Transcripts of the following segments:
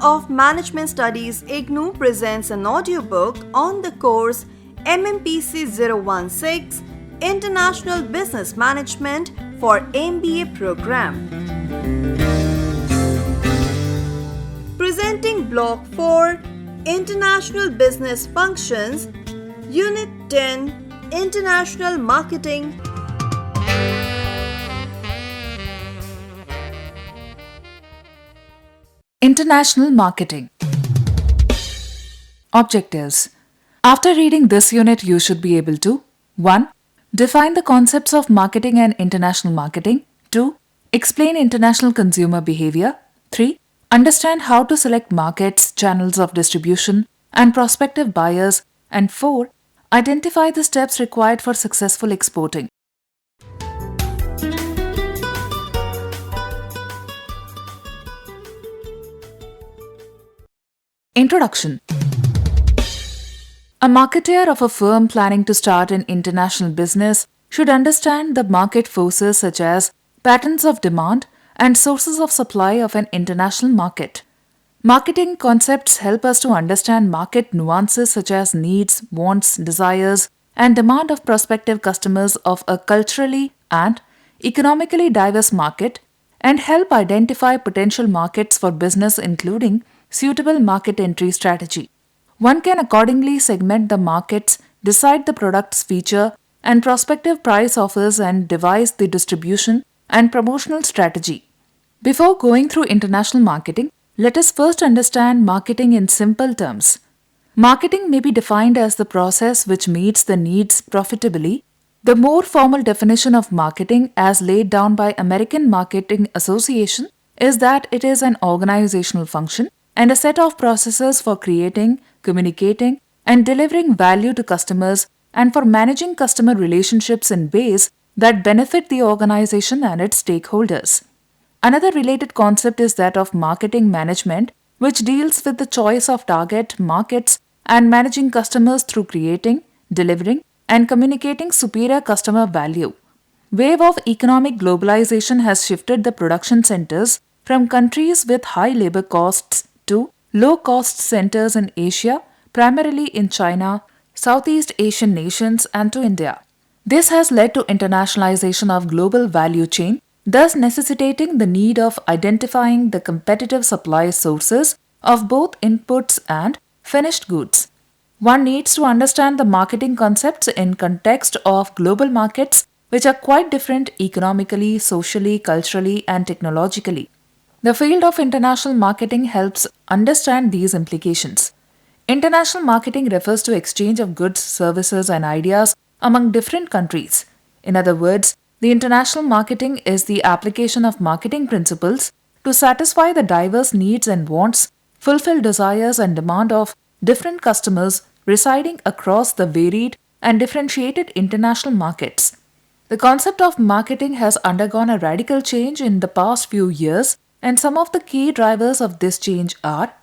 of Management Studies, IGNOU presents an audiobook on the course Mmpc 016 International Business Management for MBA program. Presenting Block 4 International Business Functions, Unit 10 International Marketing. International Marketing. Objectives. After reading this unit, you should be able to 1. Define the concepts of marketing and international marketing. 2. Explain international consumer behavior. 3. Understand how to select markets, channels of distribution, and prospective buyers. And 4. Identify the steps required for successful exporting. Introduction. A marketer of a firm planning to start an international business should understand the market forces such as patterns of demand and sources of supply of an international market. Marketing concepts help us to understand market nuances such as needs, wants, desires, and demand of prospective customers of a culturally and economically diverse market and help identify potential markets for business, including suitable market entry strategy. One can accordingly segment the markets, decide the product's feature and prospective price offers, and devise the distribution and promotional strategy. Before going through international marketing, let us first understand marketing in simple terms. Marketing may be defined as the process which meets the needs profitably. The more formal definition of marketing, as laid down by American Marketing Association, is that it is an organizational function and a set of processes for creating, communicating, and delivering value to customers and for managing customer relationships in ways that benefit the organization and its stakeholders. Another related concept is that of marketing management, which deals with the choice of target markets and managing customers through creating, delivering, and communicating superior customer value. Wave of economic globalization has shifted the production centers from countries with high labor costs to low-cost centers in Asia, primarily in China, Southeast Asian nations, and to India. This has led to internationalization of global value chain, thus necessitating the need of identifying the competitive supply sources of both inputs and finished goods. One needs to understand the marketing concepts in context of global markets, which are quite different economically, socially, culturally, and technologically. The field of international marketing helps understand these implications. International marketing refers to exchange of goods, services, and ideas among different countries. In other words, the international marketing is the application of marketing principles to satisfy the diverse needs and wants, fulfill desires and demand of different customers residing across the varied and differentiated international markets. The concept of marketing has undergone a radical change in the past few years, and some of the key drivers of this change are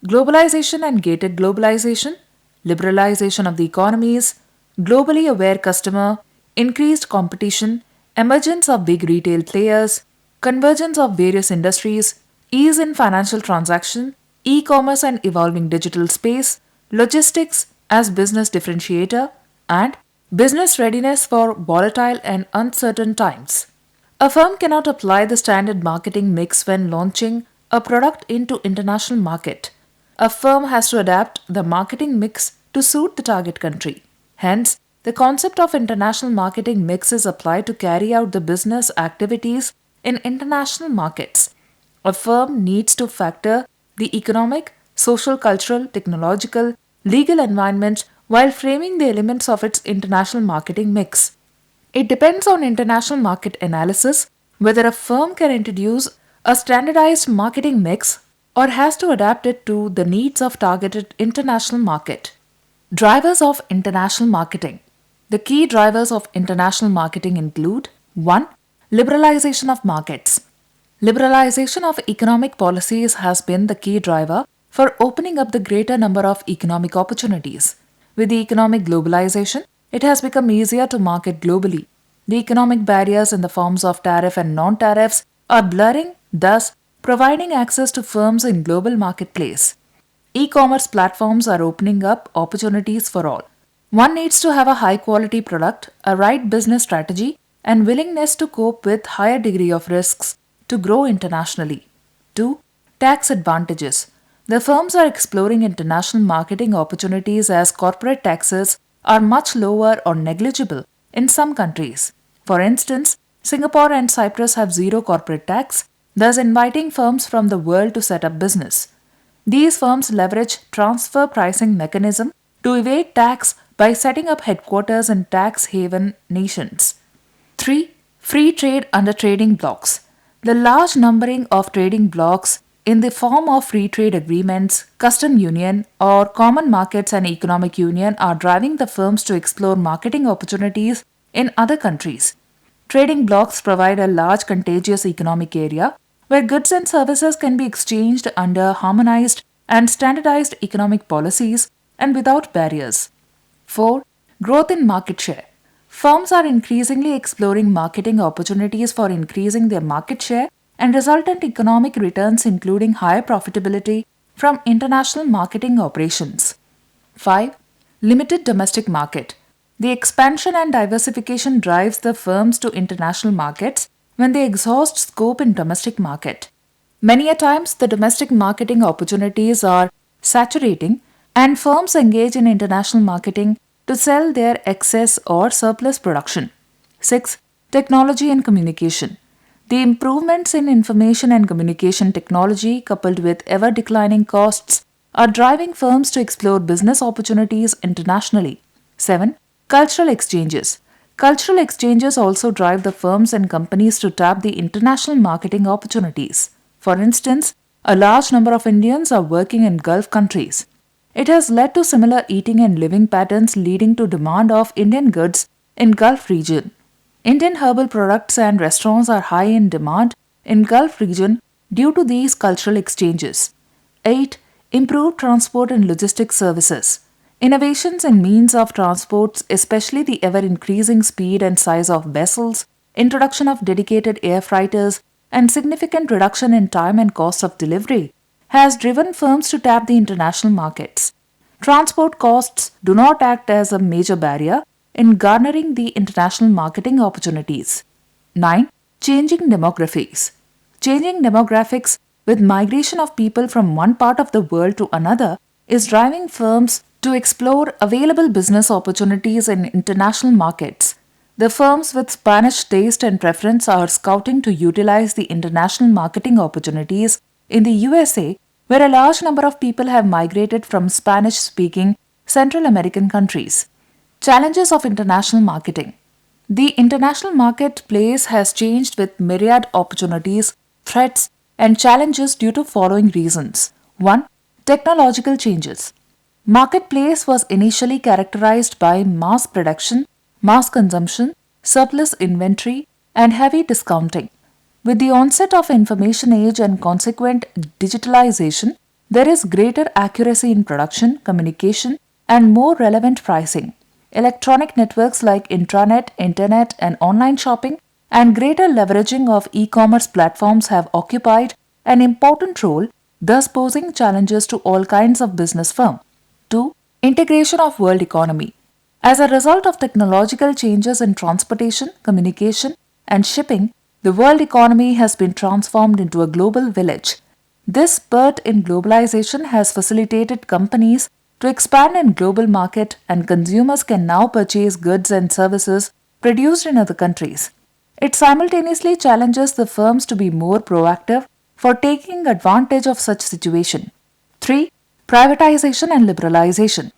globalization and gated globalization, liberalization of the economies, globally aware customer, increased competition, emergence of big retail players, convergence of various industries, ease in financial transaction, e-commerce and evolving digital space, logistics as business differentiator, and business readiness for volatile and uncertain times. A firm cannot apply the standard marketing mix when launching a product into international market. A firm has to adapt the marketing mix to suit the target country. Hence, the concept of international marketing mix is applied to carry out the business activities in international markets. A firm needs to factor the economic, social, cultural, technological, legal environment while framing the elements of its international marketing mix. It depends on international market analysis whether a firm can introduce a standardized marketing mix or has to adapt it to the needs of targeted international market. Drivers of international marketing. The key drivers of international marketing include 1. Liberalization of markets. Liberalization of economic policies has been the key driver for opening up the greater number of economic opportunities. With the economic globalization, it has become easier to market globally. The economic barriers in the forms of tariff and non-tariffs are blurring, thus providing access to firms in global marketplace. E-commerce platforms are opening up opportunities for all. One needs to have a high quality product, a right business strategy, and willingness to cope with higher degree of risks to grow internationally. 2. Tax advantages. The firms are exploring international marketing opportunities as corporate taxes are much lower or negligible in some countries. For instance, Singapore and Cyprus have zero corporate tax, thus inviting firms from the world to set up business. These firms leverage transfer pricing mechanism to evade tax by setting up headquarters in tax haven nations. 3. Free trade under trading blocks. The large numbering of trading blocks in the form of free trade agreements, custom union, or common markets and economic union are driving the firms to explore marketing opportunities in other countries. Trading blocks provide a large contagious economic area where goods and services can be exchanged under harmonized and standardized economic policies and without barriers. 4. Growth in market share. Firms are increasingly exploring marketing opportunities for increasing their market share and resultant economic returns, including higher profitability from international marketing operations. 5. Limited domestic market. The expansion and diversification drives the firms to international markets when they exhaust scope in domestic market. Many a times the domestic marketing opportunities are saturating and firms engage in international marketing to sell their excess or surplus production. 6. Technology and communication. The improvements in information and communication technology coupled with ever declining costs are driving firms to explore business opportunities internationally. 7. Cultural exchanges. Cultural exchanges also drive the firms and companies to tap the international marketing opportunities. For instance, a large number of Indians are working in Gulf countries. It has led to similar eating and living patterns leading to demand of Indian goods in Gulf region. Indian herbal products and restaurants are high in demand in Gulf region due to these cultural exchanges. 8. Improved transport and logistics services. Innovations in means of transports, especially the ever-increasing speed and size of vessels, introduction of dedicated air freighters, and significant reduction in time and cost of delivery, has driven firms to tap the international markets. Transport costs do not act as a major barrier in garnering the international marketing opportunities. 9. Changing demographics. Changing demographics with migration of people from one part of the world to another is driving firms to explore available business opportunities in international markets. The firms with Spanish taste and preference are scouting to utilize the international marketing opportunities in the USA, where a large number of people have migrated from Spanish-speaking Central American countries. Challenges of international marketing. The international marketplace has changed with myriad opportunities, threats, and challenges due to following reasons. 1. Technological changes. Marketplace was initially characterized by mass production, mass consumption, surplus inventory, and heavy discounting. With the onset of information age and consequent digitalization, there is greater accuracy in production, communication, and more relevant pricing. Electronic networks like intranet, internet, and online shopping and greater leveraging of e-commerce platforms have occupied an important role, thus posing challenges to all kinds of business firms. 2. Integration of world economy. As a result of technological changes in transportation, communication, and shipping, the world economy has been transformed into a global village. This spurt in globalization has facilitated companies to expand in global market, and consumers can now purchase goods and services produced in other countries. It simultaneously challenges the firms to be more proactive for taking advantage of such situation. 3. Privatization and liberalization.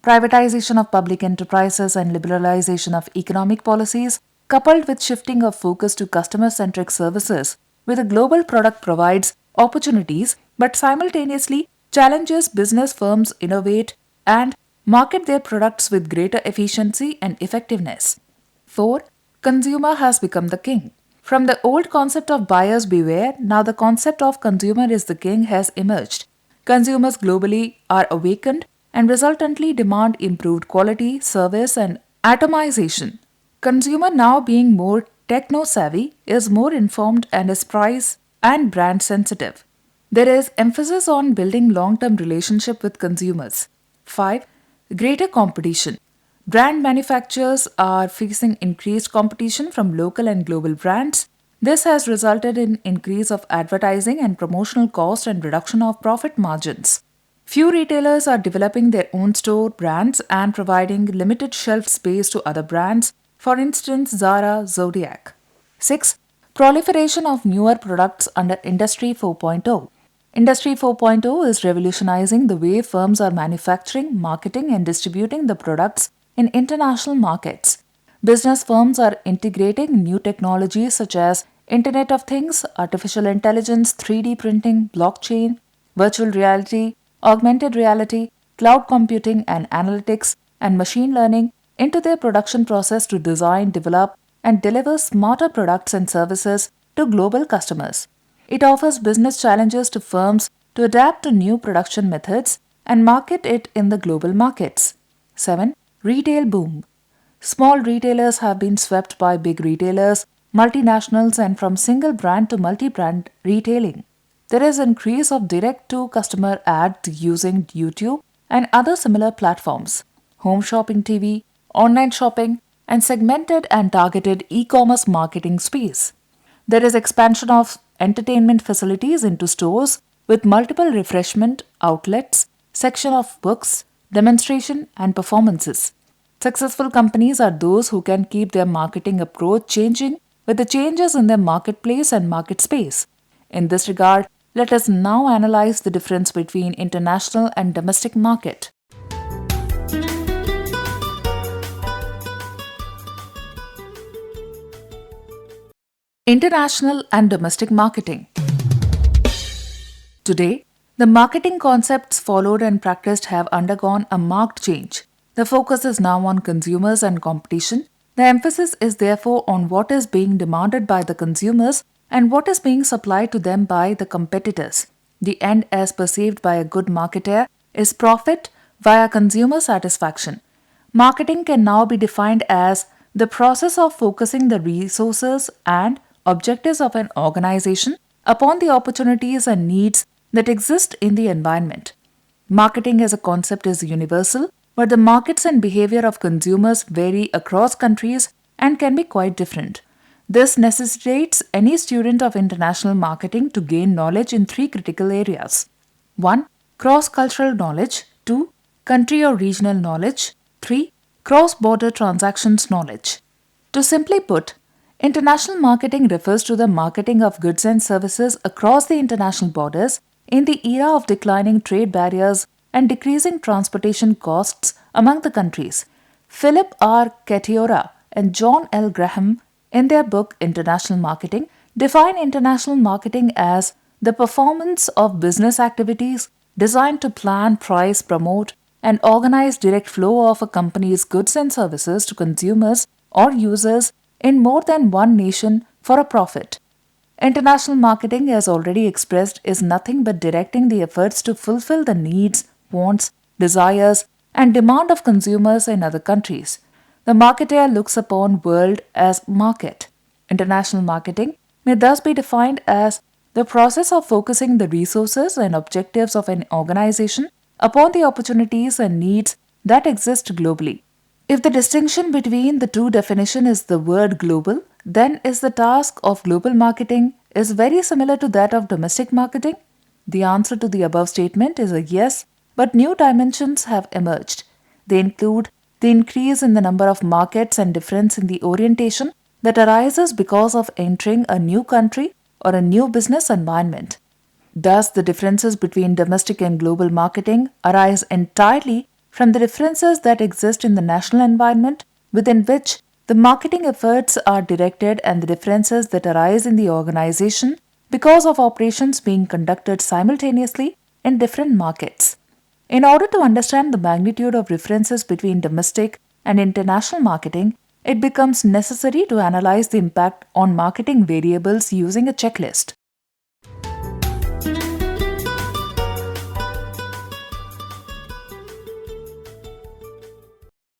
Privatization of public enterprises and liberalization of economic policies, coupled with shifting of focus to customer-centric services with a global product, provides opportunities but simultaneously challenges business firms innovate and market their products with greater efficiency and effectiveness. 4. Consumer has become the king. From the old concept of buyers beware, now the concept of consumer is the king has emerged. Consumers globally are awakened and resultantly demand improved quality, service, and atomization. Consumer, now being more techno-savvy, is more informed and is price and brand sensitive. There is emphasis on building long-term relationship with consumers. 5. Greater competition. Brand manufacturers are facing increased competition from local and global brands. This has resulted in increase of advertising and promotional cost and reduction of profit margins. Few retailers are developing their own store brands and providing limited shelf space to other brands, for instance Zara, Zodiac. 6. Proliferation of newer products under Industry 4.0. Industry 4.0 is revolutionizing the way firms are manufacturing, marketing, and distributing the products in international markets. Business firms are integrating new technologies such as Internet of Things, artificial intelligence, 3D printing, blockchain, virtual reality, augmented reality, cloud computing and analytics, and machine learning into their production process to design, develop, and deliver smarter products and services to global customers. It offers business challenges to firms to adapt to new production methods and market it in the global markets. 7. Retail boom. Small retailers have been swept by big retailers, multinationals, and from single brand to multi-brand retailing. There is increase of direct-to-customer ads using YouTube and other similar platforms, home shopping TV, online shopping, and segmented and targeted e-commerce marketing space. There is expansion of entertainment facilities into stores with multiple refreshment outlets, section of books, demonstration, and performances. Successful companies are those who can keep their marketing approach changing with the changes in their marketplace and market space. In this regard, let us now analyze the difference between international and domestic market. International and domestic marketing. Today, the marketing concepts followed and practiced have undergone a marked change. The focus is now on consumers and competition. The emphasis is therefore on what is being demanded by the consumers and what is being supplied to them by the competitors. The end as perceived by a good marketer is profit via consumer satisfaction. Marketing can now be defined as the process of focusing the resources and objectives of an organization upon the opportunities and needs that exist in the environment. Marketing as a concept is universal, but the markets and behavior of consumers vary across countries and can be quite different. This necessitates any student of international marketing to gain knowledge in three critical areas. 1. Cross-cultural knowledge. 2. Country or regional knowledge. 3. Cross-border transactions knowledge. To simply put, international marketing refers to the marketing of goods and services across the international borders in the era of declining trade barriers and decreasing transportation costs among the countries. Philip R. Catiora and John L. Graham, in their book International Marketing, define international marketing as the performance of business activities designed to plan, price, promote, and organize direct flow of a company's goods and services to consumers or users in more than one nation for a profit. International marketing, as already expressed, is nothing but directing the efforts to fulfill the needs, wants, desires, and demand of consumers in other countries. The marketer looks upon world as market. International marketing may thus be defined as the process of focusing the resources and objectives of an organization upon the opportunities and needs that exist globally. If the distinction between the two definitions is the word global, then is the task of global marketing is very similar to that of domestic marketing? The answer to the above statement is a yes, but new dimensions have emerged. They include the increase in the number of markets and difference in the orientation that arises because of entering a new country or a new business environment. Thus, the differences between domestic and global marketing arise entirely from the differences that exist in the national environment within which the marketing efforts are directed and the differences that arise in the organization because of operations being conducted simultaneously in different markets. In order to understand the magnitude of differences between domestic and international marketing, it becomes necessary to analyze the impact on marketing variables using a checklist.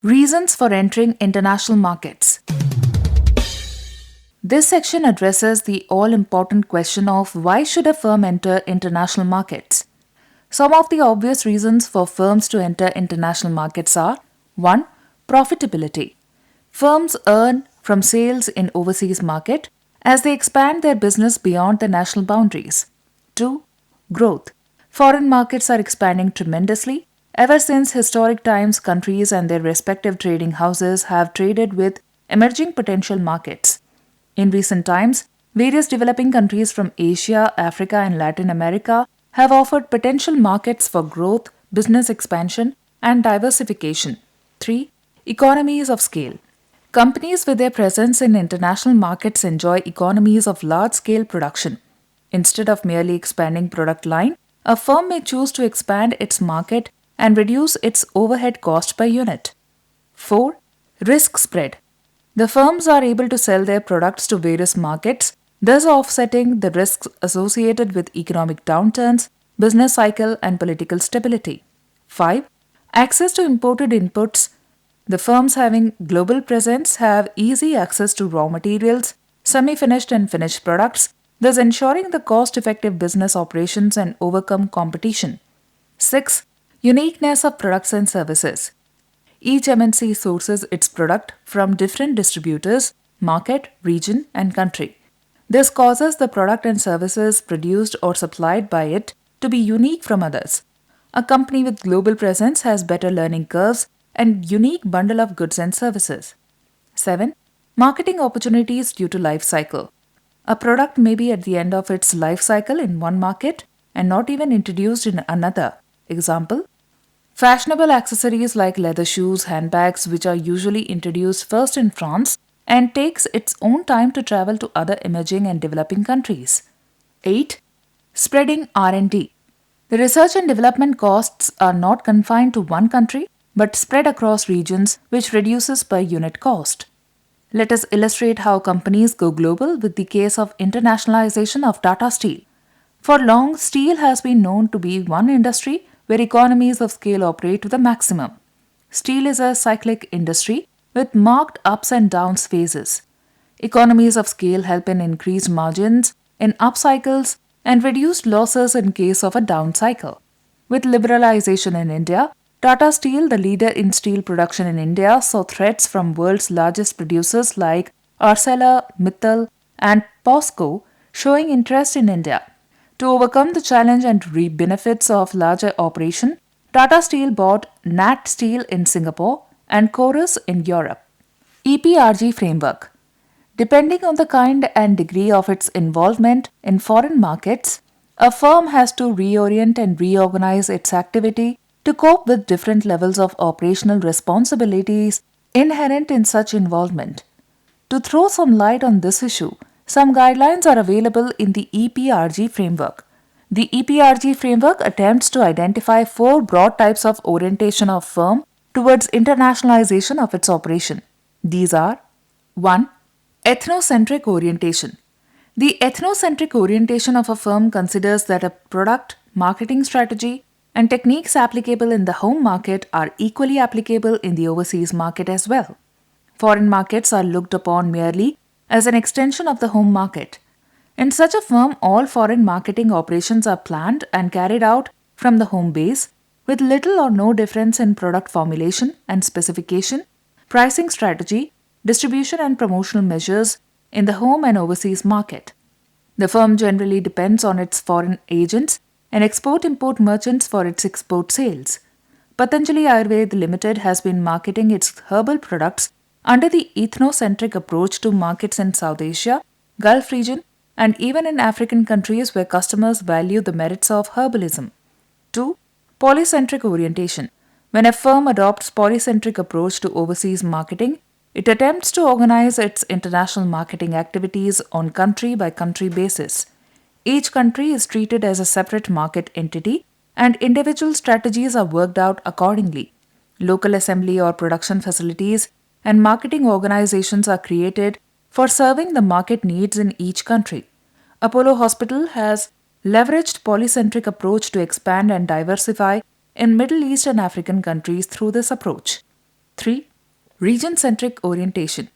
Reasons for entering international markets. This section addresses the all-important question of why should a firm enter international markets. Some of the obvious reasons for firms to enter international markets are: 1. Profitability. Firms earn from sales in overseas market as they expand their business beyond the national boundaries. 2. Growth. Foreign markets are expanding tremendously. Ever since historic times, countries and their respective trading houses have traded with emerging potential markets. In recent times, various developing countries from Asia, Africa, and Latin America have offered potential markets for growth, business expansion, and diversification. 3. Economies of scale. Companies with their presence in international markets enjoy economies of large-scale production. Instead of merely expanding product line, a firm may choose to expand its market and reduce its overhead cost per unit. 4. Risk spread. The firms are able to sell their products to various markets, thus offsetting the risks associated with economic downturns, business cycle, and political stability. 5. Access to imported inputs. The firms having global presence have easy access to raw materials, semi-finished and finished products, thus ensuring the cost-effective business operations and overcome competition. 6. Uniqueness of products and services. Each MNC sources its product from different distributors, market, region, and country. This causes the product and services produced or supplied by it to be unique from others. A company with global presence has better learning curves and unique bundle of goods and services. 7. Marketing opportunities due to life cycle. A product may be at the end of its life cycle in one market and not even introduced in another. Example: fashionable accessories like leather shoes, handbags, which are usually introduced first in France and takes its own time to travel to other emerging and developing countries. 8. Spreading R&D. The research and development costs are not confined to one country but spread across regions, which reduces per unit cost. Let us illustrate how companies go global with the case of internationalization of Tata Steel. For long, steel has been known to be one industry where economies of scale operate to the maximum. Steel is a cyclic industry with marked ups and downs phases. Economies of scale help in increased margins in up cycles and reduced losses in case of a down cycle. With liberalization in India, Tata Steel, the leader in steel production in India, saw threats from world's largest producers like ArcelorMittal and POSCO showing interest in India. To overcome the challenge and reap benefits of larger operation, Tata Steel bought Nat Steel in Singapore and Chorus in Europe. EPRG framework. Depending on the kind and degree of its involvement in foreign markets, a firm has to reorient and reorganize its activity to cope with different levels of operational responsibilities inherent in such involvement. To throw some light on this issue, some guidelines are available in the EPRG framework. The EPRG framework attempts to identify 4 broad types of orientation of firm towards internationalization of its operation. These are: 1. Ethnocentric orientation. The ethnocentric orientation of a firm considers that a product, marketing strategy, and techniques applicable in the home market are equally applicable in the overseas market as well. Foreign markets are looked upon merely as an extension of the home market. In such a firm, all foreign marketing operations are planned and carried out from the home base, with little or no difference in product formulation and specification, pricing strategy, distribution and promotional measures in the home and overseas market. The firm generally depends on its foreign agents and export-import merchants for its export sales. Patanjali Ayurved Limited has been marketing its herbal products under the ethnocentric approach to markets in South Asia, Gulf region, and even in African countries where customers value the merits of herbalism. 2. Polycentric orientation. When a firm adopts polycentric approach to overseas marketing, it attempts to organize its international marketing activities on country-by-country basis. Each country is treated as a separate market entity and individual strategies are worked out accordingly. Local assembly or production facilities and marketing organizations are created for serving the market needs in each country. Apollo Hospital has leveraged polycentric approach to expand and diversify in Middle East and African countries through this approach. 3. Region-centric orientation.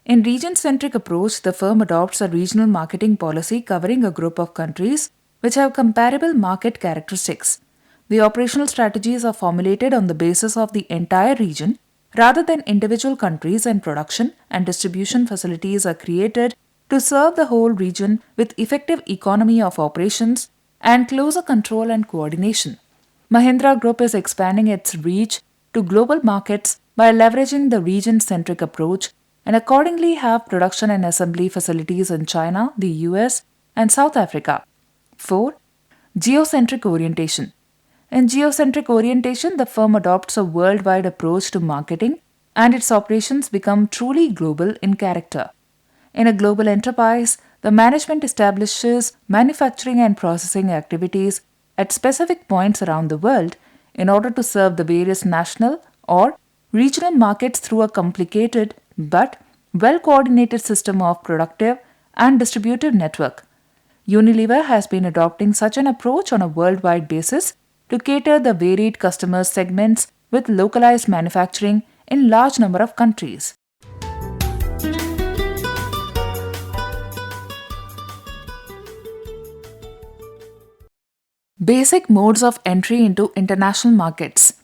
In region-centric approach, the firm adopts a regional marketing policy covering a group of countries which have comparable market characteristics. The operational strategies are formulated on the basis of the entire region rather than individual countries, and production and distribution facilities are created to serve the whole region with effective economy of operations and closer control and coordination. Mahindra Group is expanding its reach to global markets by leveraging the region-centric approach and accordingly have production and assembly facilities in China, the US, and South Africa. 4. Geocentric orientation. In geocentric orientation, the firm adopts a worldwide approach to marketing and its operations become truly global in character. In a global enterprise, the management establishes manufacturing and processing activities at specific points around the world in order to serve the various national or regional markets through a complicated but well coordinated system of productive and distributive network. Unilever has been adopting such an approach on a worldwide basis to cater the varied customer segments with localized manufacturing in large number of countries. Basic modes of entry into international markets.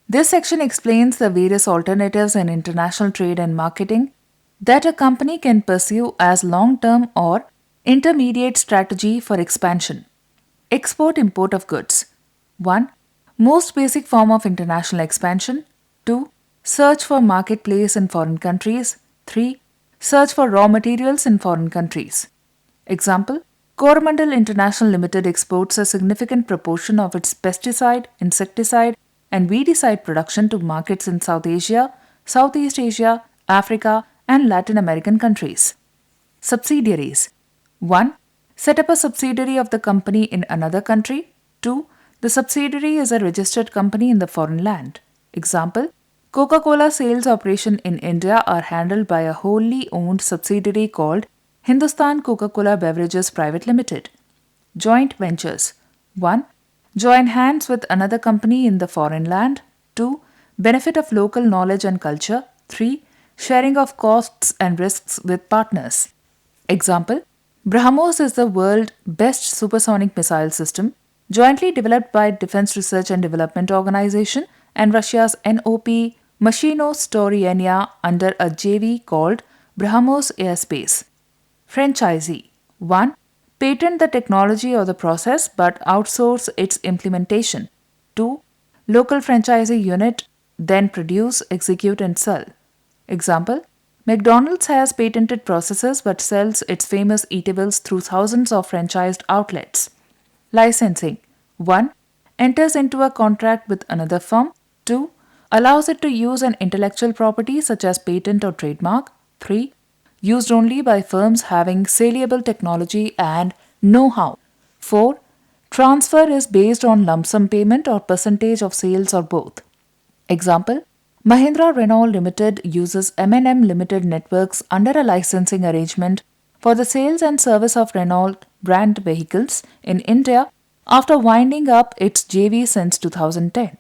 This section explains the various alternatives in international trade and marketing that a company can pursue as long-term or intermediate strategy for expansion. Export-import of goods. 1. Most basic form of international expansion. 2. Search for marketplace in foreign countries. 3. Search for raw materials in foreign countries. Example: Coromandel International Limited exports a significant proportion of its pesticide, insecticide, and weedicide production to markets in South Asia, Southeast Asia, Africa, and Latin American countries. Subsidiaries. 1. Set up a subsidiary of the company in another country. 2. The subsidiary is a registered company in the foreign land. Example: Coca-Cola sales operation in India are handled by a wholly owned subsidiary called Hindustan Coca-Cola Beverages Private Limited. Joint ventures. 1. Join hands with another company in the foreign land. 2. Benefit of local knowledge and culture. 3. Sharing of costs and risks with partners. Example: BrahMos is the world's best supersonic missile system, jointly developed by Defense Research and Development Organization and Russia's NOP Machino Storienia under a JV called BrahMos Airspace. Franchisee. 1. Patent the technology or the process but outsource its implementation. 2. Local franchisee unit then produce, execute and sell. Example: McDonald's has patented processes but sells its famous eatables through thousands of franchised outlets. Licensing. 1. Enters into a contract with another firm. 2. Allows it to use an intellectual property such as patent or trademark. 3. Used only by firms having saleable technology and know-how. 4. Transfer is based on lump sum payment or percentage of sales or both. Example: Mahindra Renault Limited uses M&M Limited networks under a licensing arrangement for the sales and service of Renault brand vehicles in India after winding up its JV since 2010.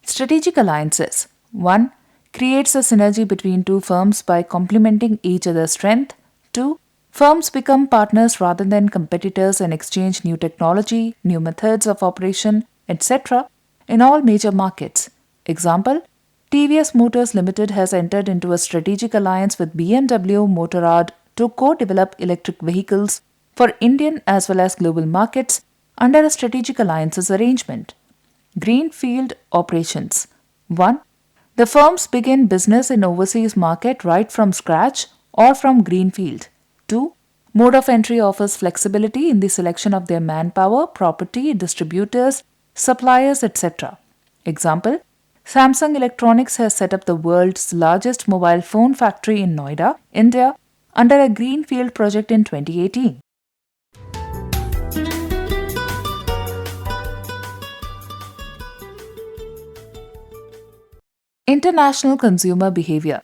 Strategic alliances. 1. Creates a synergy between two firms by complementing each other's strength. 2. Firms become partners rather than competitors and exchange new technology, new methods of operation, etc. in all major markets. Example: TVS Motors Limited has entered into a strategic alliance with BMW Motorrad to co-develop electric vehicles for Indian as well as global markets under a strategic alliances arrangement. Greenfield operations. 1. The firms begin business in overseas market right from scratch or from greenfield. 2. Mode of entry offers flexibility in the selection of their manpower, property, distributors, suppliers, etc. Example: Samsung Electronics has set up the world's largest mobile phone factory in Noida, India, under a greenfield project in 2018. International consumer behavior.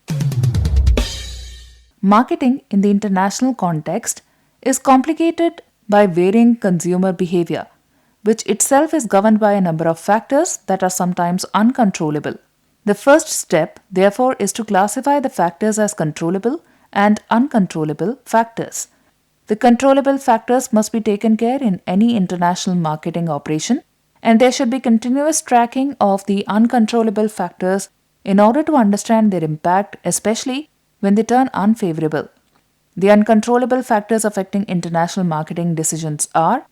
Marketing in the international context is complicated by varying consumer behavior, which itself is governed by a number of factors that are sometimes uncontrollable. The first step, therefore, is to classify the factors as controllable and uncontrollable factors. The controllable factors must be taken care in any international marketing operation, and there should be continuous tracking of the uncontrollable factors in order to understand their impact, especially when they turn unfavorable. The uncontrollable factors affecting international marketing decisions are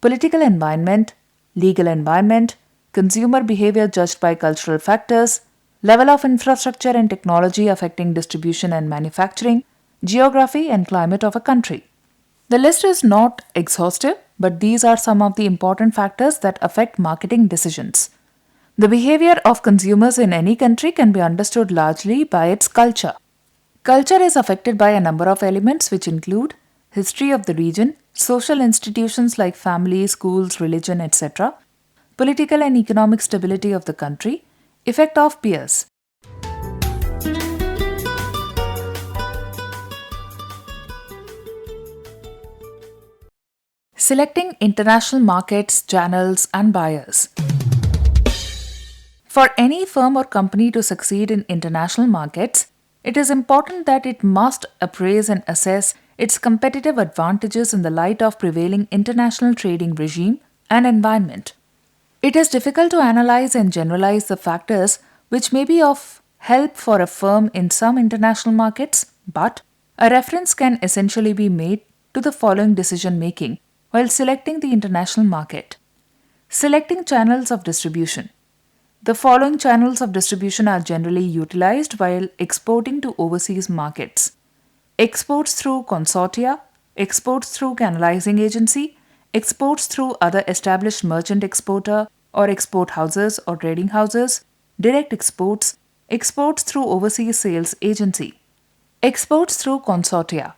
political environment, legal environment, consumer behavior judged by cultural factors, level of infrastructure and technology affecting distribution and manufacturing, geography and climate of a country. The list is not exhaustive, but these are some of the important factors that affect marketing decisions. The behavior of consumers in any country can be understood largely by its culture. Culture is affected by a number of elements which include history of the region, social institutions like family, schools, religion, etc., political and economic stability of the country, effect of peers. Selecting international markets, channels, and buyers. For any firm or company to succeed in international markets, it is important that it must appraise and assess its competitive advantages in the light of prevailing international trading regime and environment. It is difficult to analyze and generalize the factors which may be of help for a firm in some international markets, but a reference can essentially be made to the following decision making while selecting the international market. Selecting channels of distribution. The following channels of distribution are generally utilized while exporting to overseas markets: exports through consortia, exports through canalizing agency, exports through other established merchant exporter or export houses or trading houses, direct exports, exports through overseas sales agency. Exports through consortia.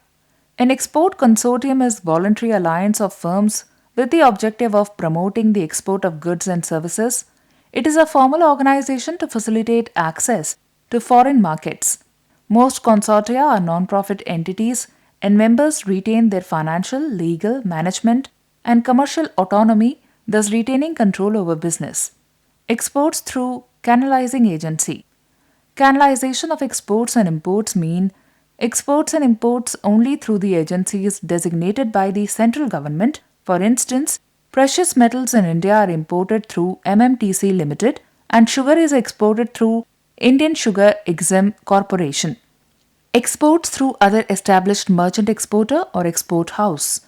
An export consortium is voluntary alliance of firms with the objective of promoting the export of goods and services. It is a formal organization to facilitate access to foreign markets. Most consortia are non-profit entities and members retain their financial, legal, management, and commercial autonomy, thus retaining control over business. Exports through canalizing agency. Canalization of exports and imports mean exports and imports only through the agencies designated by the central government. For instance, precious metals in India are imported through Mmpc Limited and sugar is exported through Indian Sugar Exim Corporation. Exports through other established merchant exporter or export house.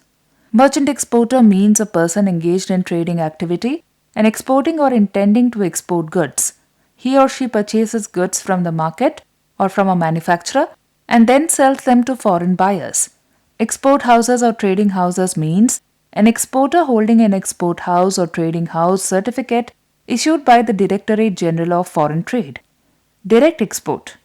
Merchant exporter means a person engaged in trading activity and exporting or intending to export goods. He or she purchases goods from the market or from a manufacturer and then sells them to foreign buyers. Export houses or trading houses means an exporter holding an export house or trading house certificate issued by the Directorate General of Foreign Trade. Direct export.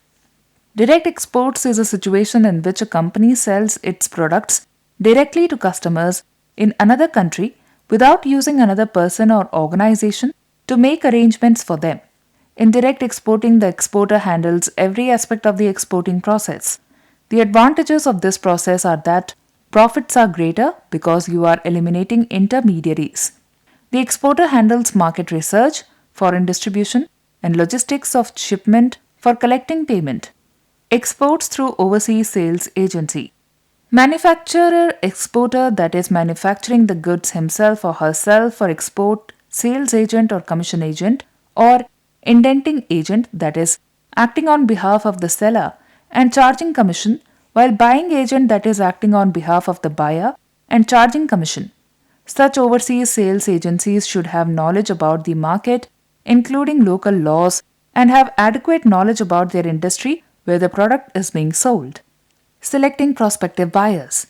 Direct exports is a situation in which a company sells its products directly to customers in another country without using another person or organization to make arrangements for them. In direct exporting, the exporter handles every aspect of the exporting process. The advantages of this process are that profits are greater because you are eliminating intermediaries. The exporter handles market research, foreign distribution, and logistics of shipment for collecting payment. Exports through overseas sales agency. Manufacturer exporter, that is manufacturing the goods himself or herself for export, sales agent or commission agent, or indenting agent, that is acting on behalf of the seller and charging commission, while buying agent, that is acting on behalf of the buyer and charging commission. Such overseas sales agencies should have knowledge about the market, including local laws, and have adequate knowledge about their industry where the product is being sold. Selecting prospective buyers.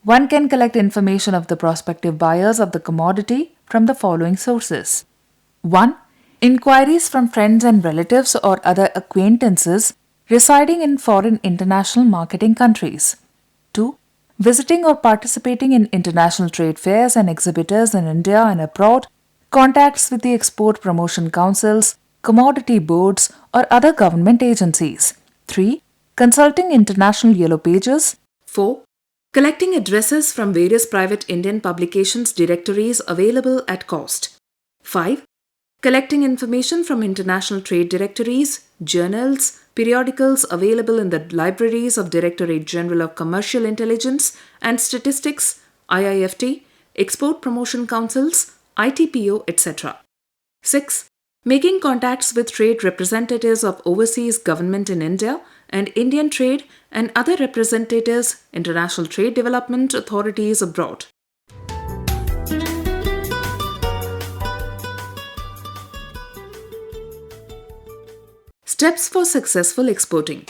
One can collect information of the prospective buyers of the commodity from the following sources. 1. Inquiries from friends and relatives or other acquaintances residing in foreign international marketing countries. 2. Visiting or participating in international trade fairs and exhibitors in India and abroad, contacts with the export promotion councils, commodity boards, or other government agencies. 3. Consulting international yellow pages. 4. Collecting addresses from various private Indian publications directories available at cost. 5. collecting information from international trade directories, journals, periodicals available in the libraries of Directorate General of Commercial Intelligence and Statistics, IIFT, Export Promotion Councils, ITPO, etc. 6. Making contacts with trade representatives of overseas government in India and Indian trade and other representatives, international trade development authorities abroad. Steps for successful exporting.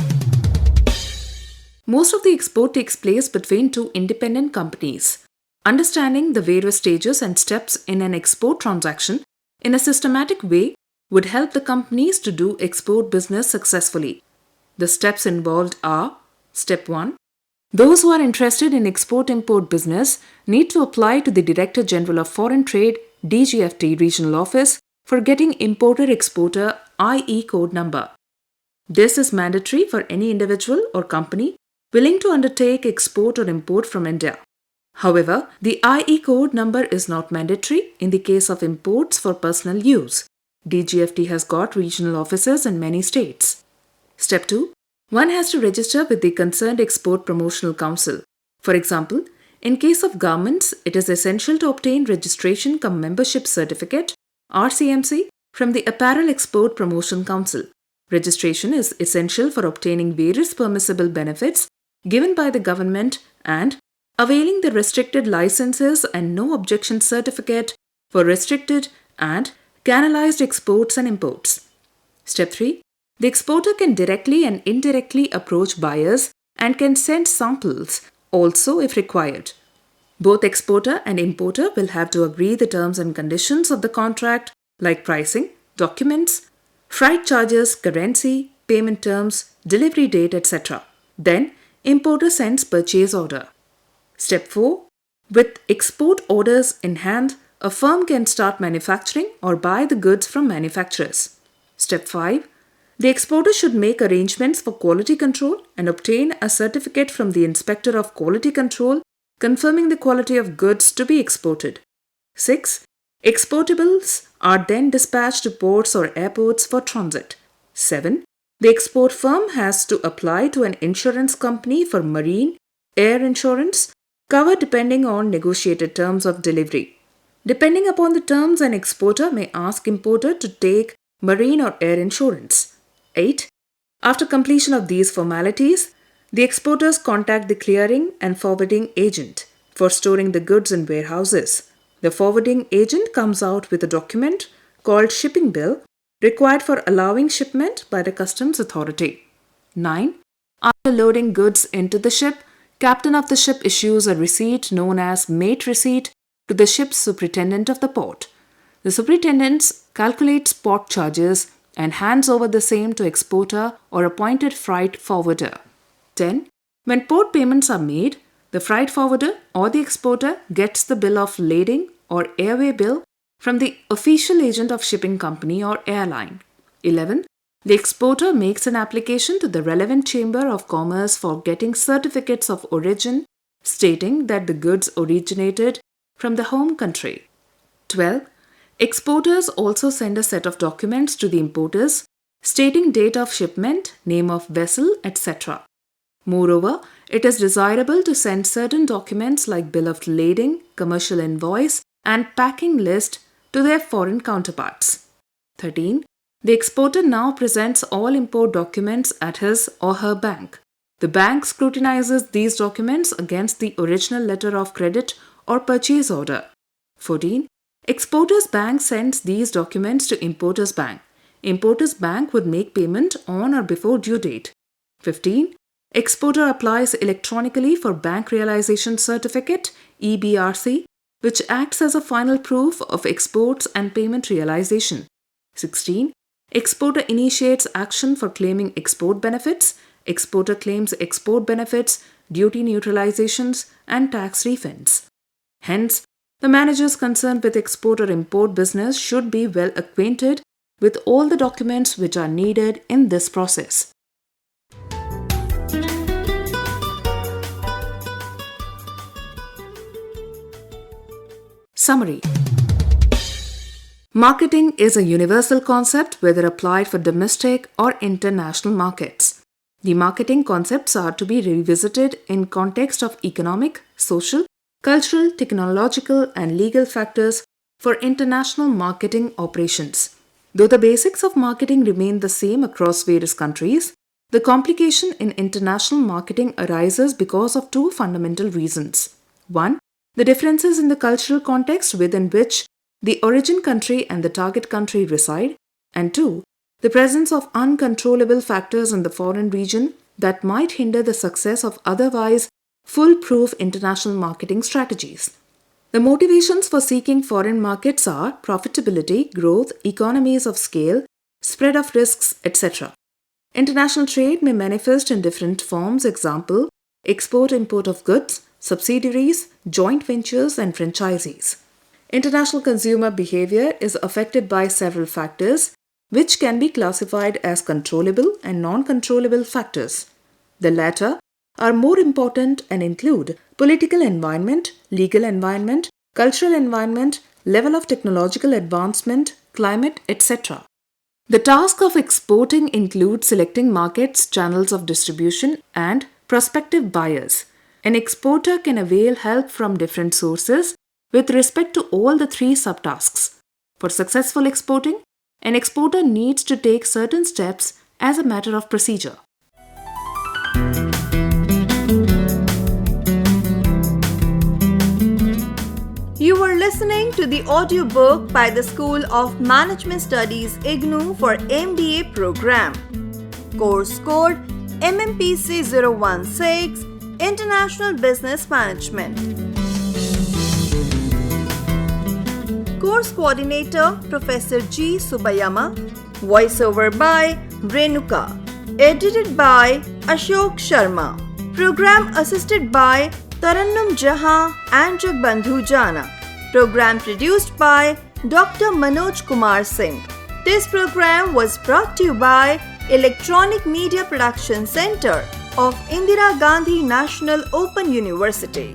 Most of the export takes place between two independent companies. Understanding the various stages and steps in an export transaction in a systematic way would help the companies to do export business successfully. The steps involved are: Step 1. Those who are interested in export-import business need to apply to the Director General of Foreign Trade DGFT Regional Office for getting Importer-Exporter IE code number. This is mandatory for any individual or company willing to undertake export or import from India. However, the IE code number is not mandatory in the case of imports for personal use. DGFT has got regional offices in many states. Step 2. One has to register with the concerned Export Promotional Council. For example, in case of garments, it is essential to obtain registration cum membership certificate RCMC from the Apparel Export Promotion Council. Registration is essential for obtaining various permissible benefits given by the government and availing the restricted licenses and no objection certificate for restricted and canalized exports and imports. Step 3. The exporter can directly and indirectly approach buyers and can send samples also if required. Both exporter and importer will have to agree the terms and conditions of the contract like pricing, documents, freight charges, currency, payment terms, delivery date, etc. Then, importer sends purchase order. Step 4. With export orders in hand, a firm can start manufacturing or buy the goods from manufacturers. Step 5. The exporter should make arrangements for quality control and obtain a certificate from the Inspector of Quality Control confirming the quality of goods to be exported. 6. Exportables are then dispatched to ports or airports for transit. 7. The export firm has to apply to an insurance company for marine, air insurance, cover depending on negotiated terms of delivery. Depending upon the terms, an exporter may ask importer to take marine or air insurance. 8. After completion of these formalities, the exporters contact the clearing and forwarding agent for storing the goods in warehouses. The forwarding agent comes out with a document called shipping bill required for allowing shipment by the customs authority. 9. After loading goods into the ship, captain of the ship issues a receipt known as mate receipt to the ship's superintendent of the port. The superintendent calculates port charges and hands over the same to exporter or appointed freight forwarder. 10. When port payments are made, the freight forwarder or the exporter gets the bill of lading or airway bill from the official agent of shipping company or airline. 11. The exporter makes an application to the relevant Chamber of Commerce for getting certificates of origin stating that the goods originated from the home country. 12. Exporters also send a set of documents to the importers stating date of shipment, name of vessel, etc. Moreover, it is desirable to send certain documents like bill of lading, commercial invoice, and packing list to their foreign counterparts. 13. The exporter now presents all import documents at his or her bank. The bank scrutinizes these documents against the original letter of credit or purchase order. 14. Exporter's bank sends these documents to importer's bank. Importer's bank would make payment on or before due date. 15. Exporter applies electronically for Bank Realization Certificate (EBRC), which acts as a final proof of exports and payment realization. 16. Exporter initiates action for claiming export benefits. Exporter claims export benefits, duty neutralizations, and tax refunds. Hence, the managers concerned with export-import business should be well acquainted with all the documents which are needed in this process. Summary. Marketing is a universal concept whether applied for domestic or international markets. The marketing concepts are to be revisited in context of economic, social, cultural, technological, and legal factors for international marketing operations. Though the basics of marketing remain the same across various countries, the complication in international marketing arises because of two fundamental reasons. One, the differences in the cultural context within which the origin country and the target country reside, and two, the presence of uncontrollable factors in the foreign region that might hinder the success of otherwise foolproof international marketing strategies. The motivations for seeking foreign markets are profitability, growth, economies of scale, spread of risks, etc. International trade may manifest in different forms, example, export-import of goods, subsidiaries, joint ventures, and franchisees. International consumer behavior is affected by several factors, which can be classified as controllable and non-controllable factors. The latter are more important and include political environment, legal environment, cultural environment, level of technological advancement, climate, etc. The task of exporting includes selecting markets, channels of distribution, and prospective buyers. An exporter can avail help from different sources with respect to all the three subtasks. For successful exporting, an exporter needs to take certain steps as a matter of procedure. You were listening to the audiobook by the School of Management Studies IGNOU for MBA program. Course code Mmpc 016 International Business Management. Course Coordinator Professor G. Subayama. Voiceover by Renuka. Edited by Ashok Sharma. Program assisted by Tarannum Jahan and Jagbandhu Jana. Program produced by Dr. Manoj Kumar Singh. This program was brought to you by Electronic Media Production Center of Indira Gandhi National Open University.